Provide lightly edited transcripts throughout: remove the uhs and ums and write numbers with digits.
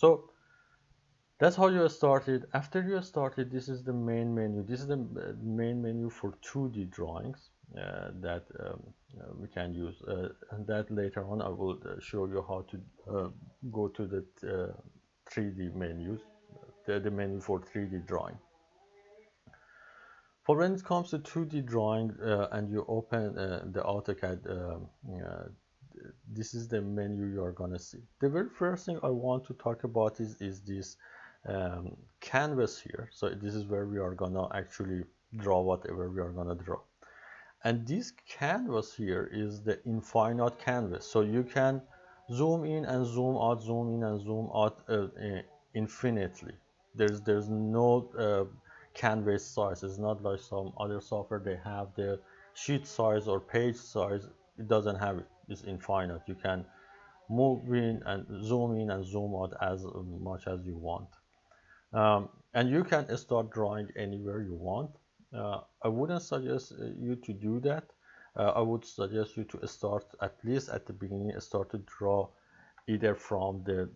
So that's how you started. After you started, this is the main menu. This is the main menu for 2D drawings that we can use. And that later on I will show you how to go to the 3D menus, the menu for 3D drawing. For when it comes to 2D drawing and you open the AutoCAD, this is the menu you are gonna see. The very first thing I want to talk about is this canvas here. So this is where we are gonna actually draw whatever we are gonna draw. And this canvas here is the infinite canvas. So you can zoom in and zoom out, zoom in and zoom out infinitely. There's no canvas size. It's not like some other software, they have the sheet size or page size. It doesn't have it. It's infinite. You can move in and zoom out as much as you want. And you can start drawing anywhere you want. I wouldn't suggest you to do that. I would suggest you to start, at least at the beginning, start to draw either from the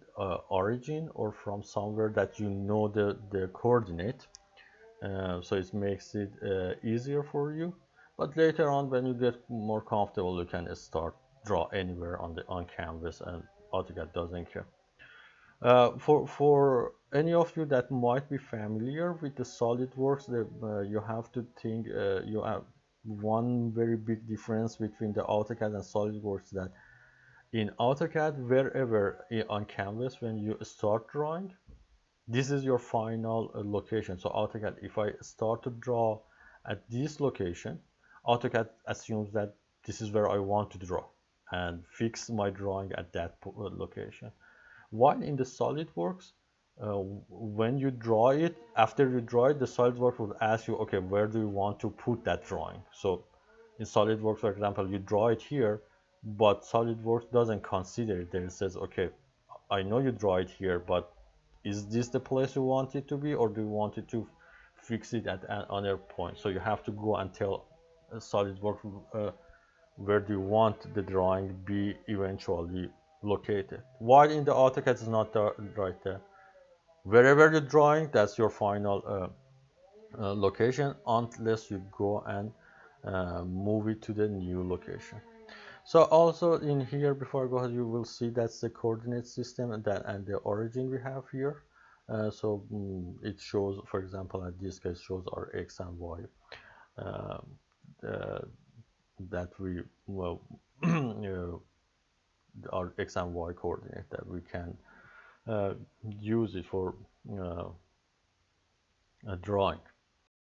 origin or from somewhere that you know the coordinate. So it makes it easier for you. But later on, when you get more comfortable, you can start draw anywhere on canvas, and AutoCAD doesn't care. For any of you that might be familiar with the SolidWorks, you have to think you have one very big difference between the AutoCAD and SolidWorks, that in AutoCAD, wherever on canvas when you start drawing, this is your final location. So AutoCAD, if I start to draw at this location, AutoCAD assumes that this is where I want to draw and fix my drawing at that location. While in the SolidWorks, when you draw it, after you draw it, the SolidWorks will ask you, okay, where do you want to put that drawing? So in SolidWorks, for example, you draw it here, but SolidWorks doesn't consider it. It says, okay, I know you draw it here, but is this the place you want it to be, or do you want it to fix it at another point? So you have to go and tell SolidWorks where do you want the drawing be eventually located. While in the AutoCAD is not right there. Wherever you're drawing, that's your final location, unless you go and move it to the new location. So also in here, before I go ahead, you will see that's the coordinate system and the origin we have here. It shows, for example, at this case, shows our X and Y that we, well, our X and Y coordinate that we can use it for drawing.